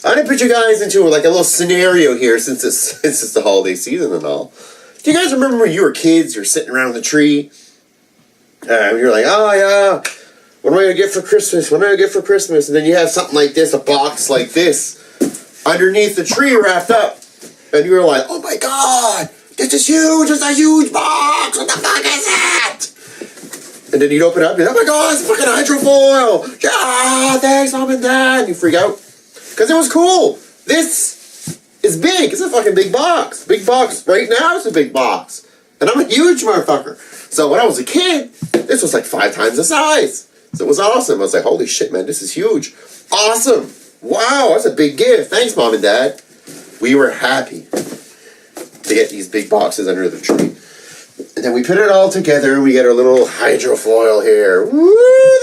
I'm going to put you guys into like a little scenario here since it's the holiday season and all. Do you guys remember when you were kids, you're sitting around the tree, you're like, oh yeah, what am I going to get for Christmas? What am I going to get for Christmas? And then you have something like this, a box like this, underneath the tree wrapped up. And you're like, oh my god, this is huge, it's a huge box, what the fuck is that? And then you'd open it up and oh my god, it's fucking hydrofoil. Yeah, thanks mom and dad. And you freak out. Because it was cool. This is big. It's a fucking big box. Big box. Right now it's a big box. And I'm a huge motherfucker. So when I was a kid, this was like 5 times the size. So it was awesome. I was like, holy shit, man, this is huge. Awesome. Wow, that's a big gift. Thanks, Mom and Dad. We were happy to get these big boxes under the tree. And then we put it all together and we get our little hydrofoil here. Woo,